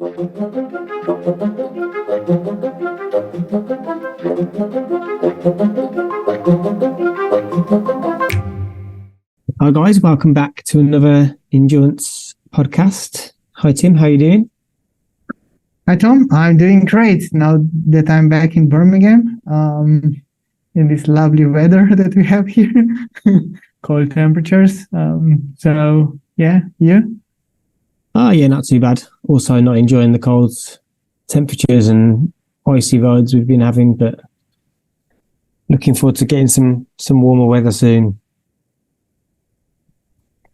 Hi guys, welcome back to another NDURANZ Podcast. Hi Tim, how are you doing? Hi Tom, I'm doing great now that I'm back in Birmingham, in this lovely weather that we have here, cold temperatures. So yeah, you? Oh yeah, not too bad. Also not enjoying the cold temperatures and icy roads we've been having, but looking forward to getting some warmer weather soon.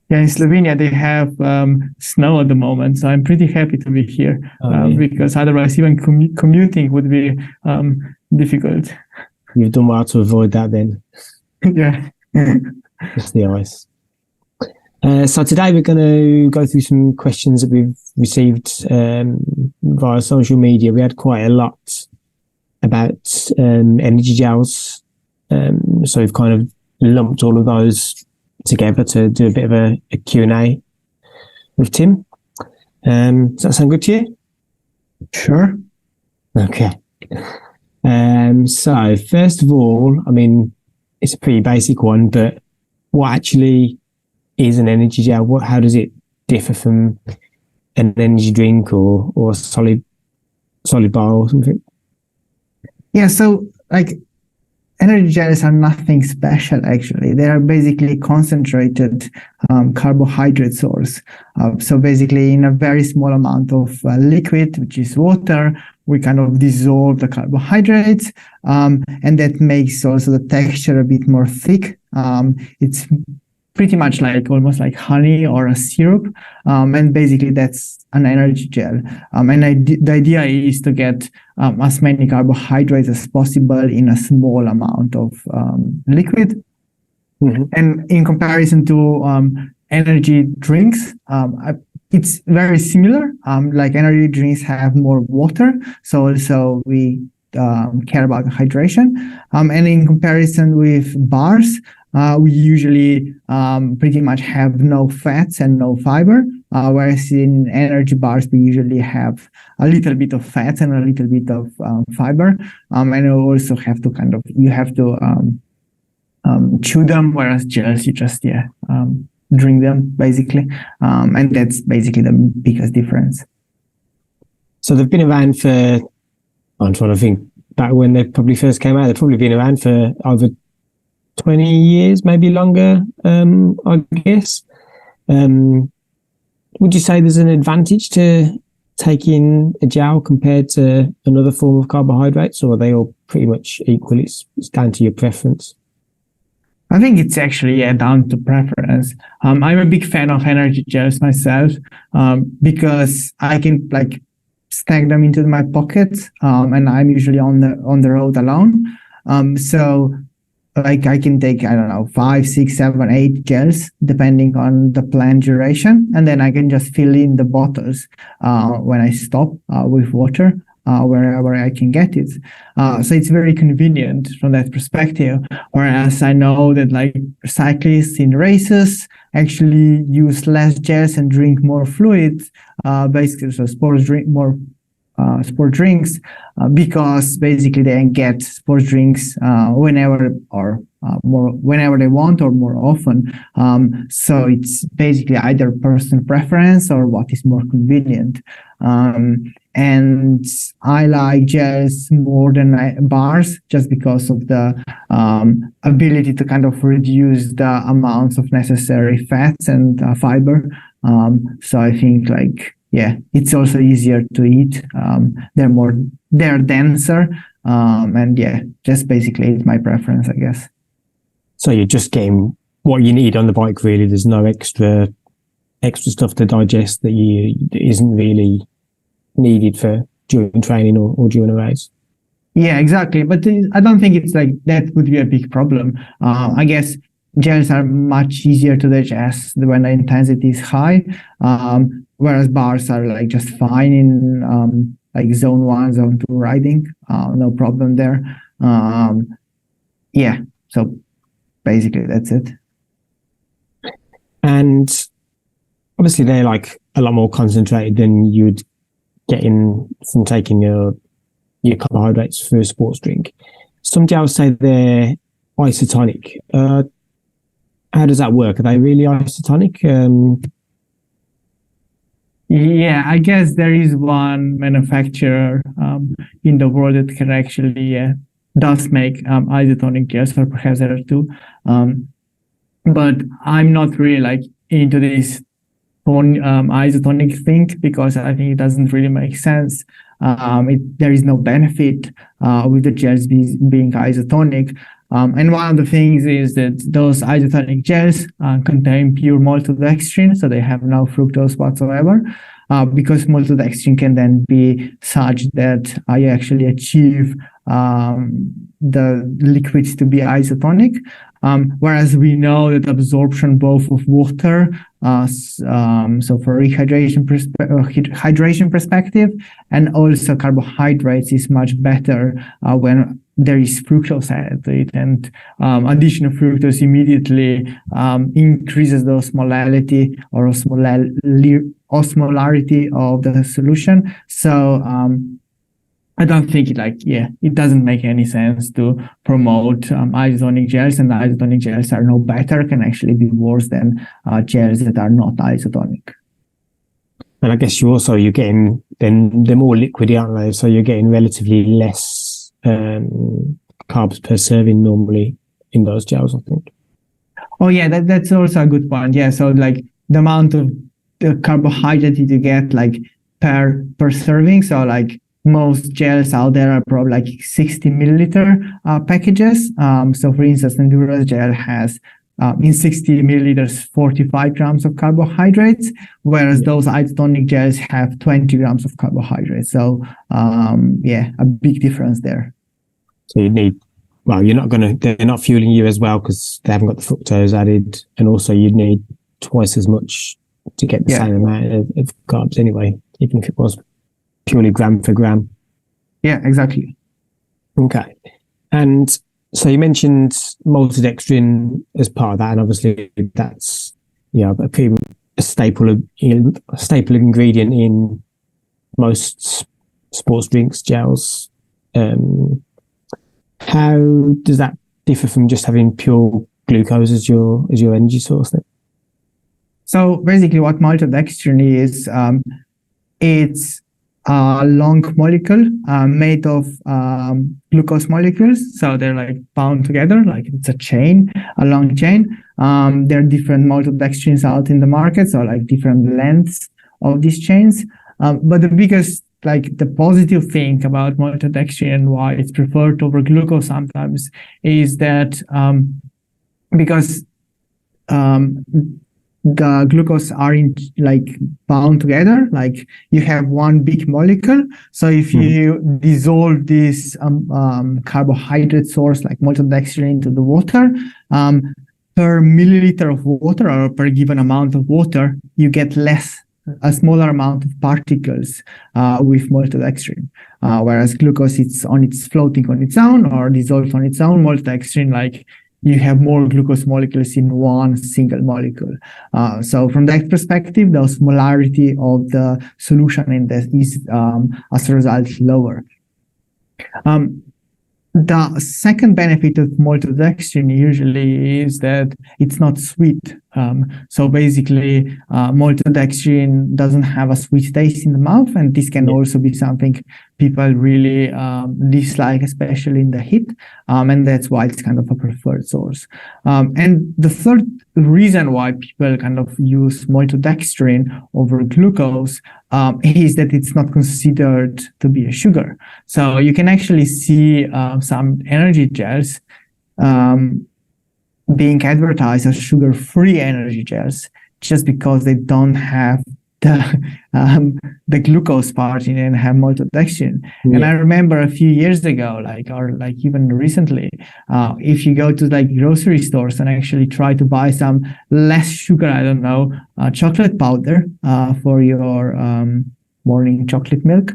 Yeah, in Slovenia they have snow at the moment, so I'm pretty happy to be here because otherwise even commuting would be difficult. You've done well to avoid that then. Yeah. Just the ice. So today we're going to go through some questions that we've received via social media. We had quite a lot about energy gels. So we've kind of lumped all of those together to do a bit of a Q&A with Tim. Does that sound good to you? Sure. Okay. So first of all, I mean, it's a pretty basic one, but what actually is an energy gel? How does it differ from an energy drink or a solid bar or something? Yeah, so like energy gels are nothing special actually. They are basically concentrated carbohydrate source. So basically in a very small amount of liquid, which is water, we kind of dissolve the carbohydrates, and that makes also the texture a bit more thick. It's pretty much like almost like honey or a syrup, and basically that's an energy gel. And the idea is to get as many carbohydrates as possible in a small amount of liquid. Mm-hmm. And in comparison to energy drinks, it's very similar. Like energy drinks have more water, so also we care about hydration. And in comparison with bars, we usually pretty much have no fats and no fiber, whereas in energy bars we usually have a little bit of fats and a little bit of fiber, and you also have to chew them, whereas gels you just drink them basically, and that's basically the biggest difference. So they've been around for, I'm trying to think back when they probably first came out, they've probably been around for over 20 years, maybe longer, I guess. Would you say there's an advantage to taking a gel compared to another form of carbohydrates, or are they all pretty much equal? It's down to your preference. I think it's actually down to preference. I'm a big fan of energy gels myself, because I can like stack them into my pockets, and I'm usually on the road alone. So like I can take, I don't know, 5, 6, 7, 8 gels depending on the planned duration, and then I can just fill in the bottles when I stop with water wherever I can get it. So it's very convenient from that perspective. Whereas I know that like cyclists in races actually use less gels and drink more fluids, basically, so sports sport drinks, because basically they can get sports drinks whenever they want or more often. So it's basically either personal preference or what is more convenient. And I like gels more than bars just because of the ability to kind of reduce the amounts of necessary fats and fiber. So I think it's also easier to eat. They're denser. And just basically it's my preference, I guess. So you're just getting what you need on the bike, really. There's no extra stuff to digest that isn't really needed for during training or during a race. Yeah, exactly. But I don't think it's like that would be a big problem. I guess gels are much easier to digest when the intensity is high, whereas bars are like just fine in like zone 1, zone 2 riding. No problem there. So basically that's it. And obviously they're like a lot more concentrated than you would getting from taking your carbohydrates for a sports drink. Some gels say they're isotonic. How does that work? Are they really isotonic? Yeah, I guess there is one manufacturer in the world that can actually does make isotonic gels, or perhaps there are two. But I'm not really like into this isotonic thing, because I think it doesn't really make sense. There is no benefit with the gels being isotonic. And one of the things is that those isotonic gels contain pure maltodextrin, so they have no fructose whatsoever, because maltodextrin can then be such that you actually achieve the liquids to be isotonic. Whereas we know that absorption both of water, so for hydration perspective, and also carbohydrates is much better when there is fructose added to it, and additional fructose immediately increases the osmolality or osmolarity of the solution. So I don't think it doesn't make any sense to promote isotonic gels, and the isotonic gels are no better, can actually be worse than gels that are not isotonic. And I guess you're getting, then they're more liquidy, aren't they? So you're getting relatively less carbs per serving normally in those gels, I think. Oh yeah, that's also a good point. Yeah, so like the amount of the carbohydrate you get like per serving, so like most gels out there are probably like 60 milliliter packages. So for instance, NDURANZ gel has in 60 milliliters 45 grams of carbohydrates, whereas those isotonic gels have 20 grams of carbohydrates. So a big difference there. So they're not fueling you as well because they haven't got the fructose added, and also you'd need twice as much to get the same amount of carbs anyway, even if it was purely gram for gram. Yeah, exactly. Okay. And so you mentioned maltodextrin as part of that, and obviously that's a staple ingredient in most sports drinks, gels. How does that differ from just having pure glucose as your energy source then? So basically what maltodextrin is, it's a long molecule made of glucose molecules. So they're like bound together, like it's a long chain. There are different maltodextrins out in the market, so like different lengths of these chains. But the biggest, like the positive thing about maltodextrin and why it's preferred over glucose sometimes is that because the glucose are bound together, like you have one big molecule. So if you dissolve this carbohydrate source like maltodextrin into the water, per milliliter of water or per given amount of water, you get a smaller amount of particles with maltodextrin. Whereas glucose, it's floating on its own or dissolved on its own. Maltodextrin, you have more glucose molecules in one single molecule. So from that perspective, the osmolarity of the solution in this is, as a result, lower. The second benefit of maltodextrin usually is that it's not sweet. So basically, maltodextrin doesn't have a sweet taste in the mouth, and this can also be something people really dislike, especially in the heat, and that's why it's kind of a preferred source. And the third reason why people kind of use maltodextrin over glucose is that it's not considered to be a sugar. So you can actually see some energy gels being advertised as sugar-free energy gels just because they don't have the glucose part in it and have maltodextrin. Yeah. And I remember a few years ago, or even recently, if you go to grocery stores and actually try to buy some less sugar, chocolate powder for your morning chocolate milk,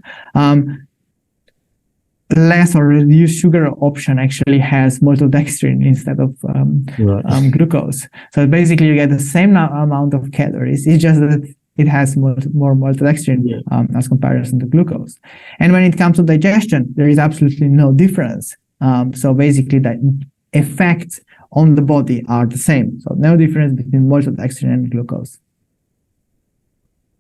less or reduced sugar option actually has maltodextrin instead of glucose. So basically you get the same amount of calories. It's just that it has more maltodextrin as comparison to glucose. And when it comes to digestion, there is absolutely no difference. So basically, the effects on the body are the same. So no difference between maltodextrin and glucose.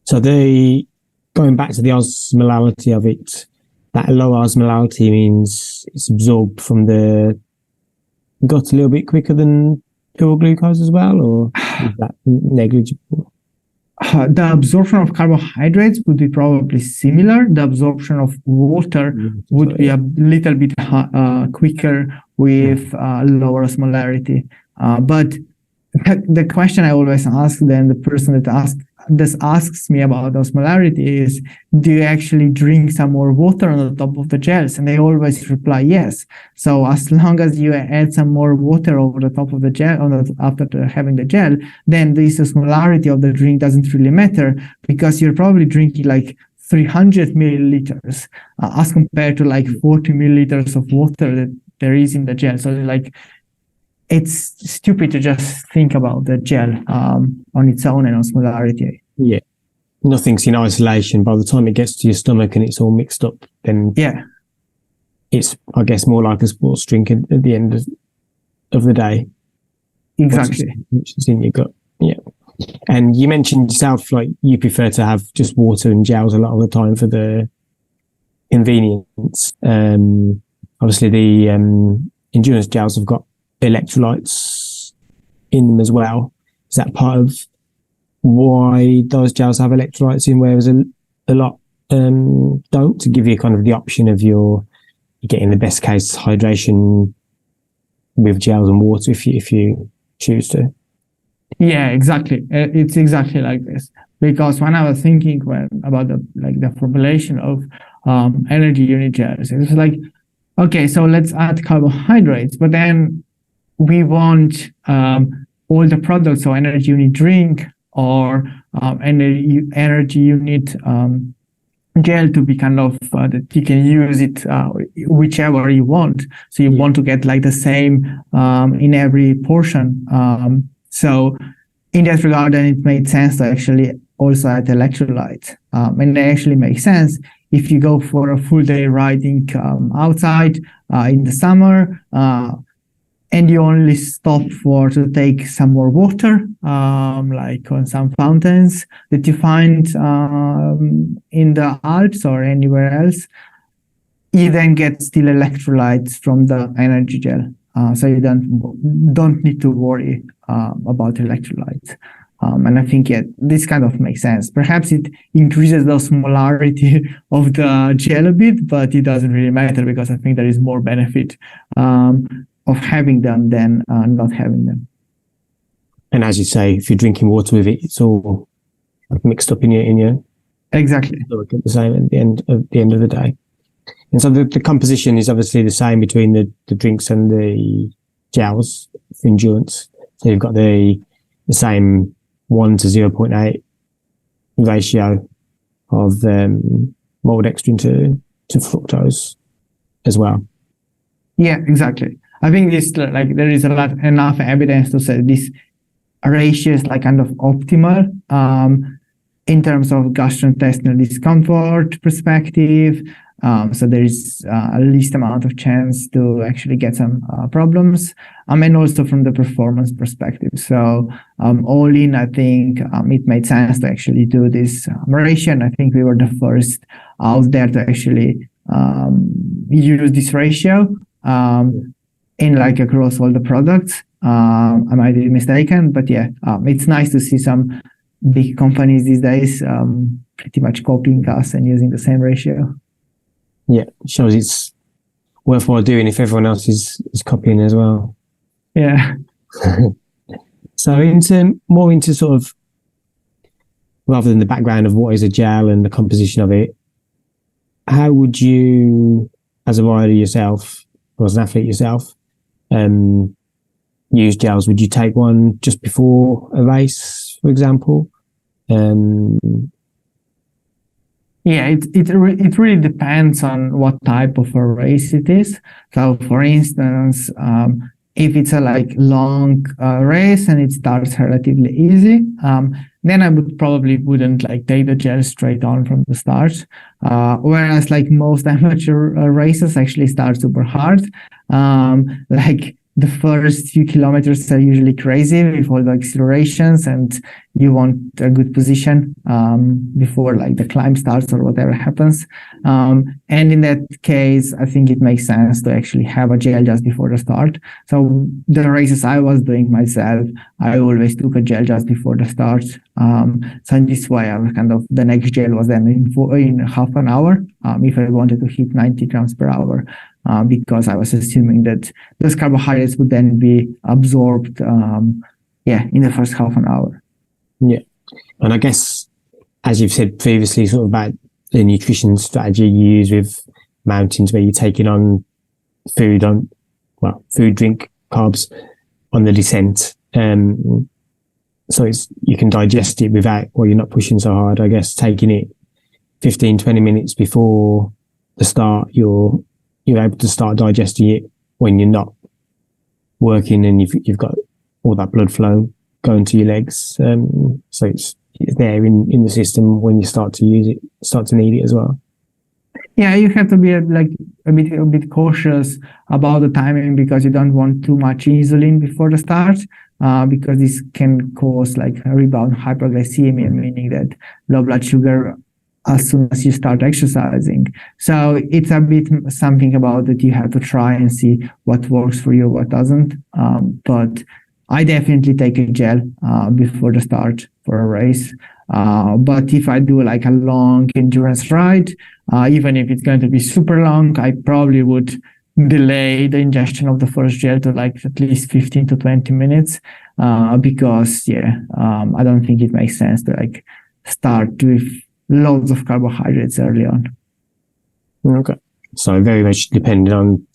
So going back to the osmolality of it, that low osmolality means it's absorbed from the gut a little bit quicker than pure glucose as well, or is that negligible? The absorption of carbohydrates would be probably similar. The absorption of water would be a little bit quicker with lower osmolarity. But the question I always ask then the person that asks me about osmolarity is, do you actually drink some more water on the top of the gels? And they always reply yes. So as long as you add some more water over the top of the gel after having the gel, then this osmolarity of the drink doesn't really matter, because you're probably drinking like 300 milliliters as compared to like 40 milliliters of water that there is in the gel. So like, it's stupid to just think about the gel on its own and osmolarity. Yeah. Nothing's in isolation. By the time it gets to your stomach and it's all mixed up, then it's, I guess, more like a sports drink at the end of the day. Exactly. Which is in your gut. Yeah. And you mentioned yourself, like, you prefer to have just water and gels a lot of the time for the convenience. Obviously, the endurance gels have got electrolytes in them as well. Is that part of why those gels have electrolytes in, whereas a lot don't, to give you kind of the option of you're getting the best case hydration with gels and water if you choose to? Yeah, exactly. It's exactly like this. Because when I was thinking about the formulation of energy unit gels, it was like, okay, so let's add carbohydrates, but then we want all the products, so energy unit drink or energy unit gel, to be kind of that you can use it whichever you want. So you want to get like the same in every portion. So in that regard, then it made sense to actually also add electrolytes. And it actually makes sense if you go for a full day riding outside in the summer, and you only stop to take some more water, like on some fountains that you find in the Alps or anywhere else, you then get still electrolytes from the energy gel. So you don't need to worry about electrolytes. And I think, this kind of makes sense. Perhaps it increases the osmolarity of the gel a bit, but it doesn't really matter, because I think there is more benefit of having them than not having them. And as you say, if you're drinking water with it, it's all mixed up in your exactly the same at the end of the day. And so the composition is obviously the same between the drinks and the gels for endurance. So you've got the same 1 to 0.8 ratio of maltodextrin to fructose as well. Yeah, exactly. I think this, like, there is enough evidence to say this ratio is like kind of optimal in terms of gastrointestinal discomfort perspective. So there is a least amount of chance to actually get some problems, and also from the performance perspective. So all in, I think it made sense to actually do this ratio. And I think we were the first out there to actually use this ratio in like across all the products. I might be mistaken, but it's nice to see some big companies these days pretty much copying us and using the same ratio. Yeah, it shows it's worthwhile doing if everyone else is copying as well. Yeah. So more into sort of, rather than the background of what is a gel and the composition of it, how would you, as a rider yourself, or as an athlete yourself, use gels? Would you take one just before a race, for example? Yeah, it really depends on what type of a race it is. So, for instance, if it's a like long race and it starts relatively easy, then I wouldn't like take the gel straight on from the start. Whereas like most amateur races actually start super hard. Like the first few kilometers are usually crazy with all the accelerations, and you want a good position before like the climb starts or whatever happens. And in that case, I think it makes sense to actually have a gel just before the start. So the races I was doing myself, I always took a gel just before the start. So in this way, I was the next gel was then in half an hour if I wanted to hit 90 grams per hour. Because I was assuming that those carbohydrates would then be absorbed, in the first half an hour. Yeah, and I guess, as you've said previously, sort of about the nutrition strategy you use with mountains, where you're taking on food, drink, carbs on the descent. So you can digest it without, or you're not pushing so hard. I guess taking it 15, 20 minutes before the start, you're able to start digesting it when you're not working and you've got all that blood flow going to your legs. So it's there in the system when you start to use it, start to need it as well. Yeah, you have to be a bit cautious about the timing, because you don't want too much insulin before the start, because this can cause like a rebound hyperglycemia, meaning that low blood sugar as soon as you start exercising. So it's a bit something about that you have to try and see what works for you, what doesn't. But I definitely take a gel before the start for a race. But if I do like a long endurance ride, even if it's going to be super long, I probably would delay the ingestion of the first gel to like at least 15 to 20 minutes, because I don't think it makes sense to like start with loads of carbohydrates early on. Okay. So very much depending on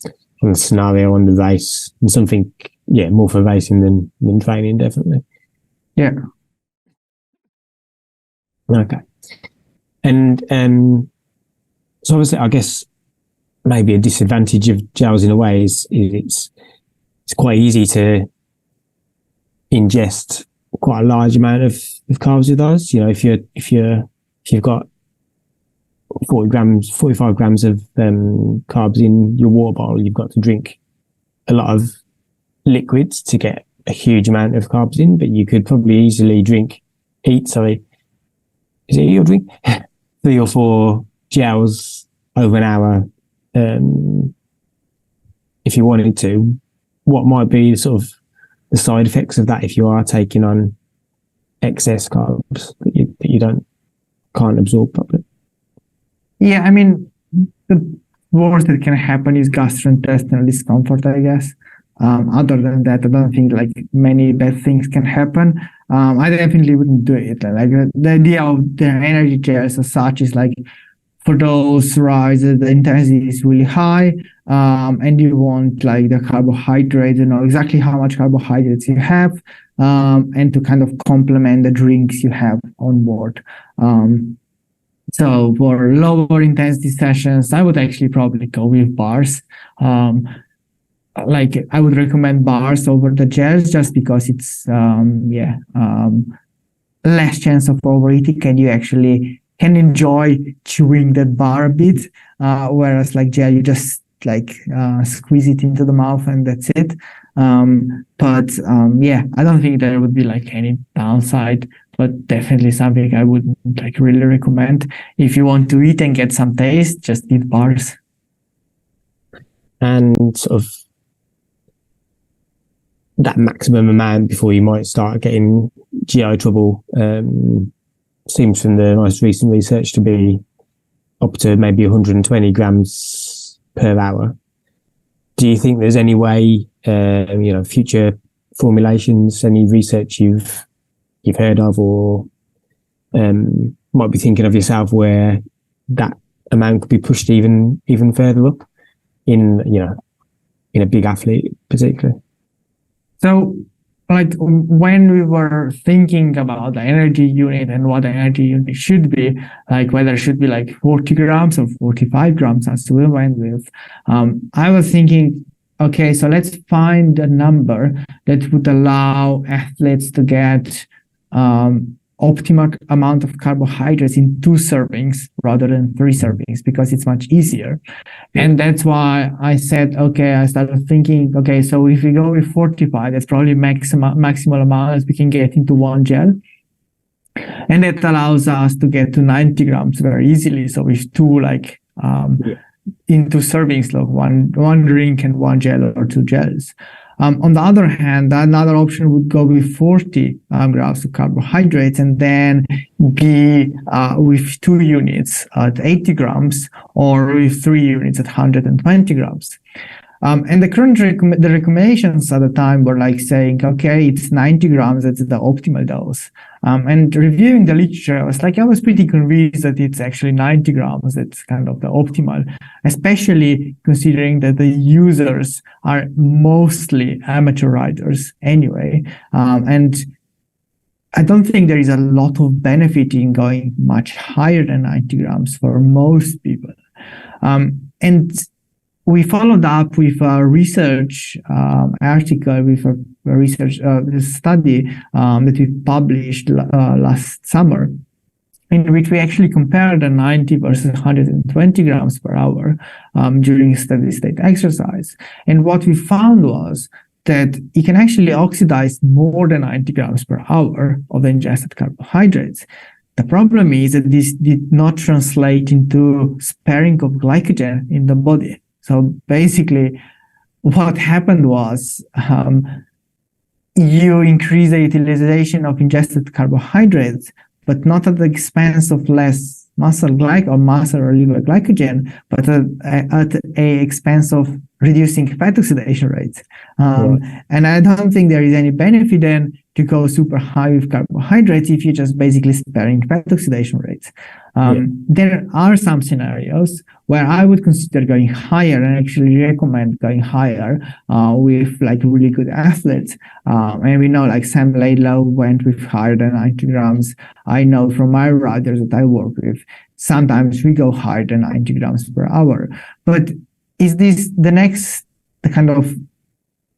the scenario, on the race, and something, more for racing than training, definitely. Yeah. Okay. And so obviously, I guess maybe a disadvantage of gels in a way is it's quite easy to ingest quite a large amount of carbs with those. If you've got 45 grams of carbs in your water bottle, you've got to drink a lot of liquids to get a huge amount of carbs in, but you could probably easily eat 3 or 4 gels over an hour, if you wanted to. What might be sort of the side effects of that if you are taking on excess carbs that you can't absorb properly? Yeah, I mean, the worst that can happen is gastrointestinal discomfort, I guess. Other than that, I don't think like many bad things can happen. I definitely wouldn't do it. Like the idea of the energy gels as such is like, for those rides, the intensity is really high, and you want like the carbohydrates, exactly how much carbohydrates you have, and to kind of complement the drinks you have on board. So for lower intensity sessions, I would actually probably go with bars. Like I would recommend bars over the gels, just because it's less chance of overeating, and you actually can enjoy chewing that bar a bit, whereas like gel, you just like squeeze it into the mouth and that's it. But I don't think there would be like any downside, but definitely something I would like really recommend. If you want to eat and get some taste, just eat bars. And sort of that maximum amount before you might start getting GI trouble seems from the most recent research to be up to maybe 120 grams per hour. Do you think there's any way, future formulations, any research you've heard of or might be thinking of yourself, where that amount could be pushed even further up in a big athlete particularly? So, like when we were thinking about the energy unit and what the energy unit should be, like whether it should be like 40 grams or 45 grams, as we went with, I was thinking okay, so let's find a number that would allow athletes to get optimal amount of carbohydrates in 2 servings rather than 3 servings, because it's much easier. And that's why I said, okay, I started thinking, okay, so if we go with 45, that's probably maximal amount that we can get into one gel. And that allows us to get to 90 grams very easily. So with 2 into servings, like one drink and 1 gel or 2 gels. On the other hand, another option would go with 40 grams of carbohydrates and then be with 2 units at 80 grams or with 3 units at 120 grams. And the current the recommendations at the time were like saying, okay, it's 90 grams, that's the optimal dose. And reviewing the literature, I was pretty convinced that it's actually 90 grams that's kind of the optimal, especially considering that the users are mostly amateur riders anyway. And I don't think there is a lot of benefit in going much higher than 90 grams for most people. And we followed up with a research article, with a research study that we published last summer, in which we actually compared the 90 versus 120 grams per hour during steady state exercise. And what we found was that it can actually oxidize more than 90 grams per hour of the ingested carbohydrates. The problem is that this did not translate into sparing of glycogen in the body. So basically, what happened was you increase the utilization of ingested carbohydrates, but not at the expense of less muscle or liver glycogen, but at a expense of reducing fat oxidation rates. And I don't think there is any benefit then to go super high with carbohydrates if you're just basically sparing fat oxidation rates. There are some scenarios where I would consider going higher and actually recommend going higher with really good athletes. And we know Sam Laidlaw went with higher than 90 grams. I know from my riders that I work with, sometimes we go higher than 90 grams per hour. But is this the next kind of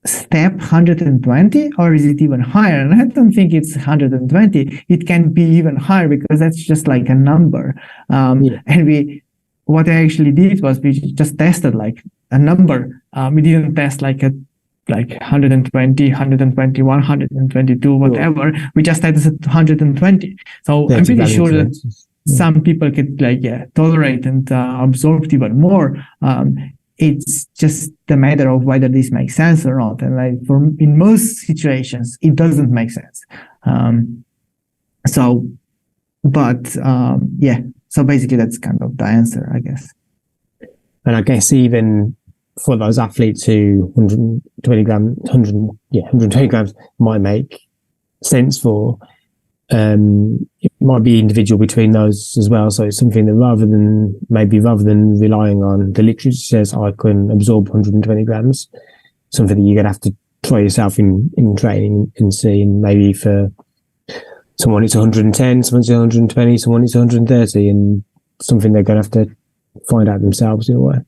step 120, or is it even higher? And I don't think it's 120. It can be even higher because that's just like a number. And what I actually did was we just tested a number. We didn't test like 120, 121, 122, whatever. We just tested 120. So I'm pretty sure that some people could tolerate and absorb it even more. It's just a matter of whether this makes sense or not. And in most situations, it doesn't make sense. So basically that's kind of the answer, I guess. And I guess even for those athletes who 120 grams might make sense for, it might be individual between those as well. So it's something that rather than relying on the literature says I can absorb 120 grams, something that you're going to have to try yourself in training and see. And maybe for someone it's 110, someone's 120, someone it's 130, and something they're going to have to find out themselves in a way.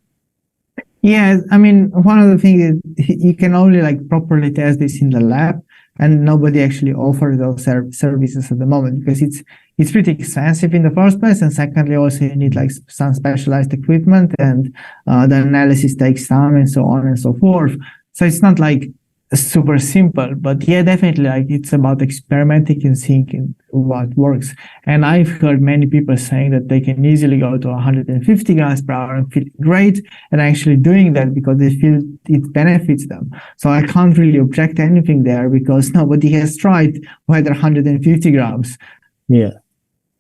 Yeah, I mean, one of the things is you can only properly test this in the lab, and nobody actually offers those services at the moment because it's pretty expensive in the first place, and secondly, also you need some specialized equipment, and the analysis takes time, and so on and so forth. So it's not super simple, but yeah, definitely it's about experimenting and seeing what works. And I've heard many people saying that they can easily go to 150 grams per hour and feel great, and actually doing that because they feel it benefits them. So I can't really object anything there because nobody has tried whether 150 grams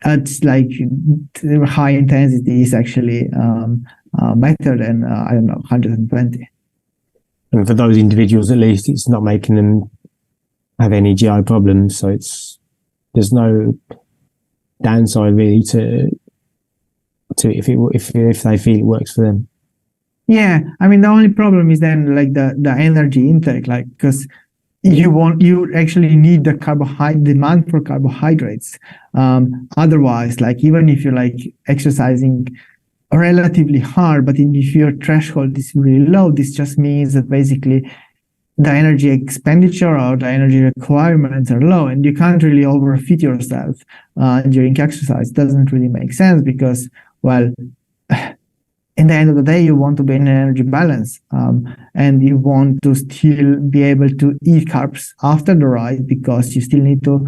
at high intensity is actually better than 120. And for those individuals, at least, it's not making them have any GI problems. So there's no downside really to if they feel it works for them. Yeah, I mean the only problem is then the energy intake, because you actually need the demand for carbohydrates. Otherwise, even if you're exercising relatively hard, but if your threshold is really low, this just means that basically the energy expenditure or the energy requirements are low, and you can't really overfeed yourself during exercise. It doesn't really make sense because, well, in the end of the day, you want to be in an energy balance, and you want to still be able to eat carbs after the ride because you still need to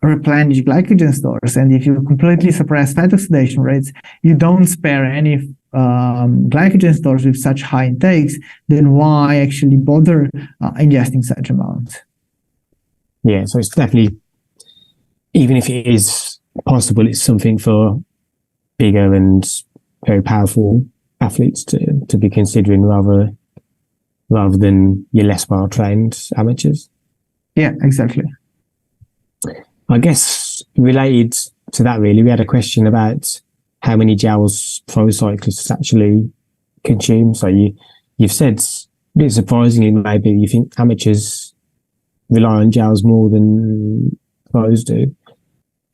replenish glycogen stores. And if you completely suppress fat oxidation rates, you don't spare any glycogen stores with such high intakes, then why actually bother ingesting such amounts? Yeah, so it's definitely, even if it is possible, it's something for bigger and very powerful athletes to be considering rather than your less well trained amateurs. Yeah, exactly. I guess related to that, really, we had a question about how many gels pro cyclists actually consume. So you've said, a bit surprisingly, maybe you think amateurs rely on gels more than pros do.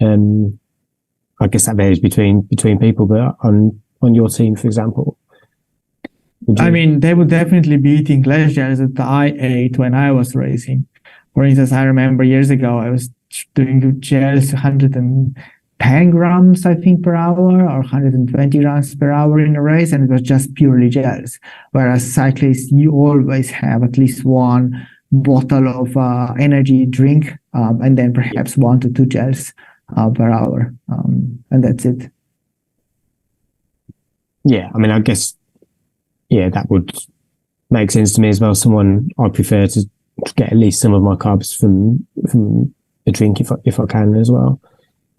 I guess that varies between people, but on your team, for example, I mean, they would definitely be eating less gels than I ate when I was racing. For instance, I remember years ago I was doing gels 110 grams, I think, per hour, or 120 grams per hour in a race, and it was just purely gels. Whereas cyclists, you always have at least one bottle of energy drink, and then perhaps 1 to 2 gels per hour, and that's it. Yeah, I mean, I guess, yeah, that would make sense to me as well. I prefer to get at least some of my carbs from a drink if I can as well.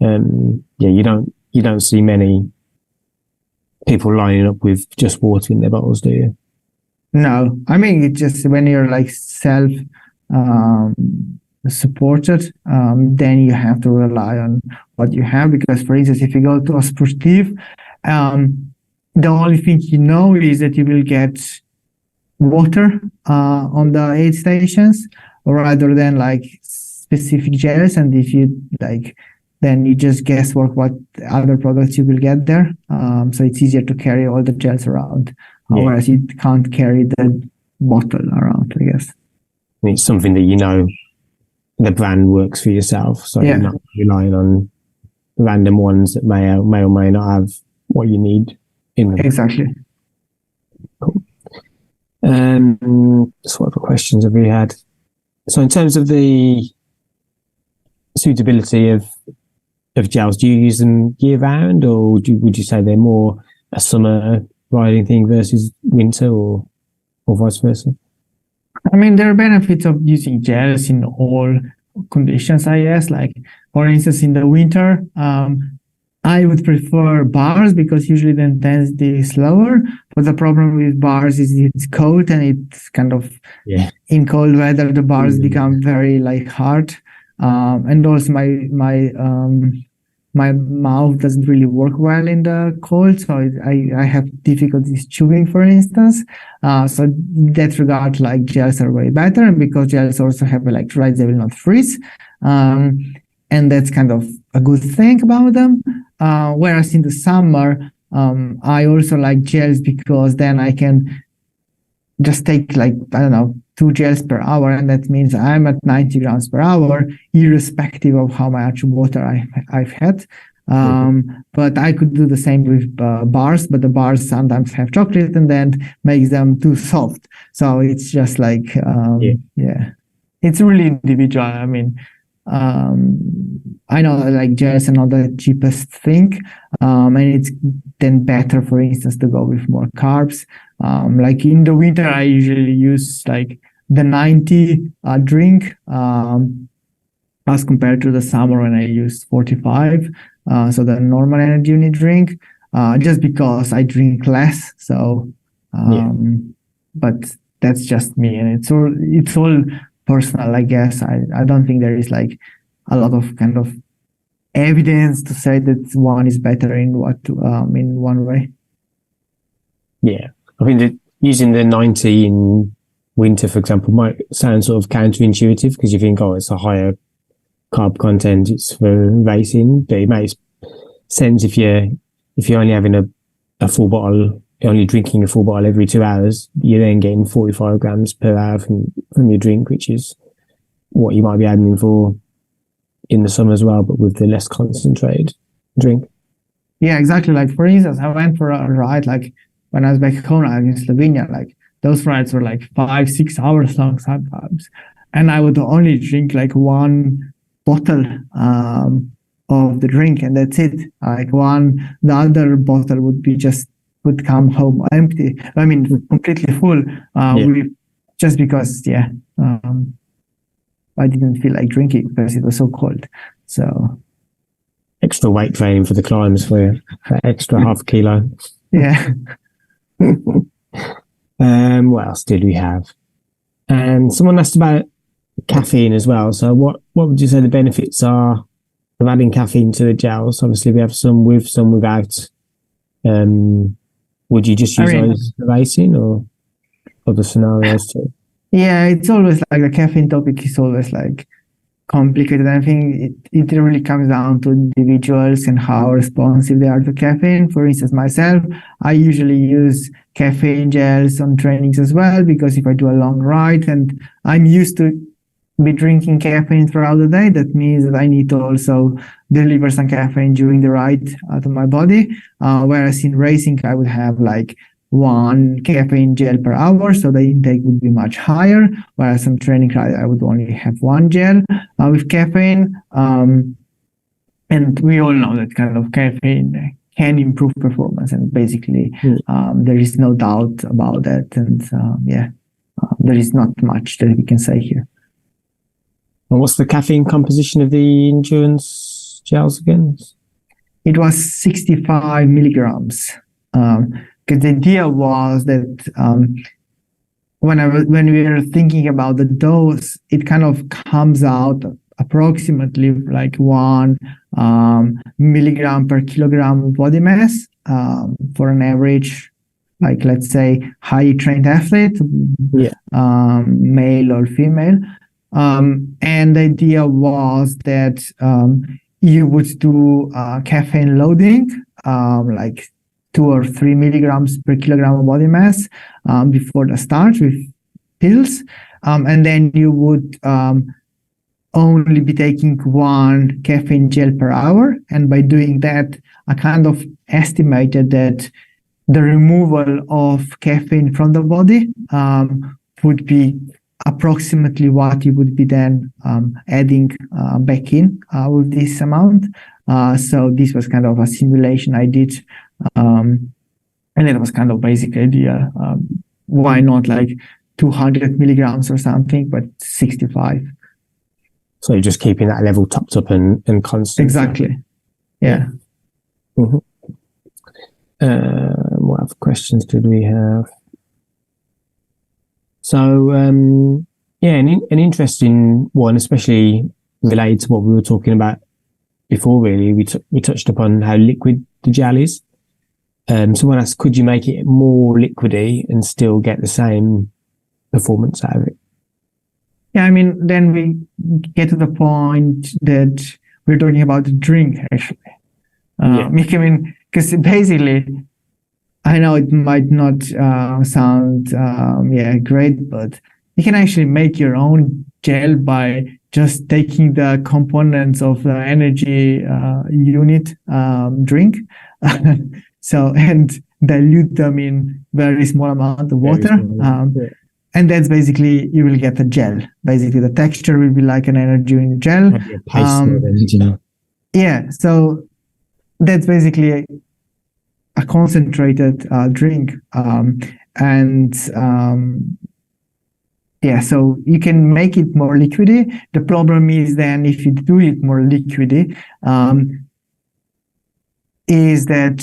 Yeah, you don't see many people lining up with just water in their bottles, do you? No, I mean, it's just when you're like self supported, then you have to rely on what you have. Because, for instance, if you go to a sportive, the only thing you know is that you will get water on the aid stations rather than like specific gels. And if you like, then you just guesswork what other products you will get there. So it's easier to carry all the gels around, whereas you can't carry the bottle around, I guess. It's something that you know the brand works for yourself, so you're not relying on random ones that may or may not have what you need in them. Exactly. Cool. So what other questions have we had? So in terms of the suitability of gels, do you use them year round, or would you say they're more a summer riding thing versus winter, or vice versa? I mean, there are benefits of using gels in all conditions, I guess. Like, for instance, in the winter, I would prefer bars because usually the intensity is lower. But the problem with bars is it's cold, and it's kind of in cold weather, the bars become very like hard. And also my mouth doesn't really work well in the cold, so I have difficulties chewing, for instance. So in that regard, like gels are way better, and because gels also have electrolytes, they will not freeze. And that's kind of a good thing about them. Whereas in the summer, I also like gels because then I can just take 2 gels per hour, and that means I'm at 90 grams per hour, irrespective of how much water I've had. But I could do the same with bars, but the bars sometimes have chocolate and then makes them too soft. So it's just like, it's really individual. I mean, I know like gels are not the cheapest thing, and it's then better, for instance, to go with more carbs. Like in the winter, I usually use like the 90 drink as compared to the summer when I use 45. So the normal energy unit drink, just because I drink less. So, but that's just me, and it's all personal, I guess. I don't think there is like a lot of kind of evidence to say that one is better in one way. Yeah, I think that using the 90 in winter, for example, might sound sort of counterintuitive because you think, it's a higher carb content, it's for racing, but it makes sense if you're if you're only having a full bottle, you're only drinking a full bottle every 2 hours, you're then getting 45 grams per hour from your drink, which is what you might be aiming for in the summer as well, but with the less concentrated drink. Yeah, exactly. Like, for instance, I went for a ride, like, when I was back home in Slovenia, like, those rides were like 5-6 hours long sometimes. And I would only drink like one bottle of the drink, and that's it. Like, the other bottle would come home empty. I mean, completely full. Just because, I didn't feel like drinking because it was so cold. So extra weight training for the climbs for extra half a kilo. Yeah. What else did we have? And someone asked about caffeine as well. So what would you say the benefits are of adding caffeine to the gels? Obviously, we have some with, some without. Would you just use those for racing or other scenarios too? Yeah, it's always like the caffeine topic is always like complicated. I think it really comes down to individuals and how responsive they are to caffeine. For instance, myself, I usually use caffeine gels on trainings as well, because if I do a long ride and I'm used to be drinking caffeine throughout the day, that means that I need to also deliver some caffeine during the ride to my body. Whereas in racing, I would have like 1 caffeine gel per hour, so the intake would be much higher. Whereas on training ride, I would only have 1 gel with caffeine. And we all know that kind of caffeine can improve performance, and basically there is no doubt about that. And there is not much that we can say here. And what's the caffeine composition of the endurance gels again? It was 65 milligrams. Because the idea was that when we were thinking about the dose, it kind of comes out approximately like 1 milligram per kilogram of body mass for an average, like, let's say, highly trained athlete, male or female. And the idea was that you would do caffeine loading, like 2 or 3 milligrams per kilogram of body mass before the start with pills. And then you would only be taking 1 caffeine gel per hour. And by doing that, I kind of estimated that the removal of caffeine from the body would be approximately what you would be then adding back in with this amount. So this was kind of a simulation I did. And it was kind of basic idea. Why not like 200 milligrams or something, but 65. So you're just keeping that level topped up and constant. Exactly. Yeah. Mm-hmm. What other questions did we have? So, an interesting one, especially related to what we were talking about before, really. We touched upon how liquid the gel is. Someone asked, could you make it more liquidy and still get the same performance out of it? Yeah, I mean, then we get to the point that we're talking about the drink, actually. I mean, because basically, I know it might not sound great, but you can actually make your own gel by just taking the components of the energy unit drink and dilute them in very small amount of water. And that's basically, you will get a gel. Basically, the texture will be like an energy unit gel. So that's basically a concentrated drink. So you can make it more liquidy. The problem is then if you do it more liquidy, is that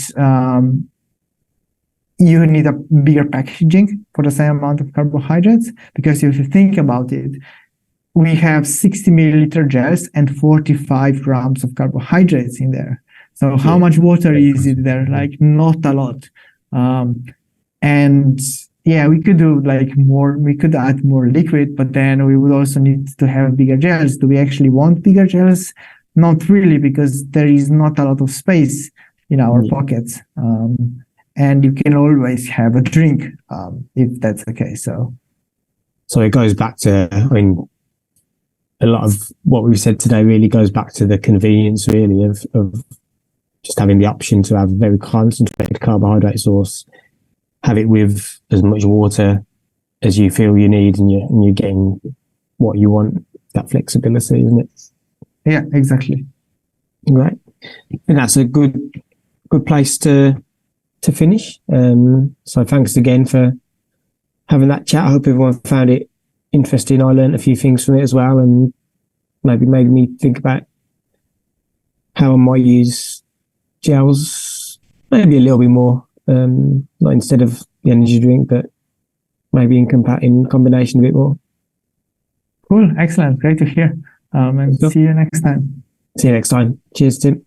you need a bigger packaging for the same amount of carbohydrates. Because if you think about it, we have 60 milliliter gels and 45 grams of carbohydrates in there. So how much water is it there? Like, not a lot. We could do like more, we could add more liquid, but then we would also need to have bigger gels. Do we actually want bigger gels? Not really, because there is not a lot of space in our pockets. And you can always have a drink if that's the case. So it goes back to, I mean, a lot of what we've said today really goes back to the convenience, really, of just having the option to have a very concentrated carbohydrate source, have it with as much water as you feel you need, and you're getting what you want. That flexibility, isn't it? Yeah, exactly. Right. And that's a good place to finish. So thanks again for having that chat. I hope everyone found it interesting. I learned a few things from it as well, and maybe made me think about how I might use gels maybe a little bit more, not instead of the energy drink, but maybe in combination a bit more. Cool. Excellent. Great to hear. And see you next time. See you next time. Cheers, Tim.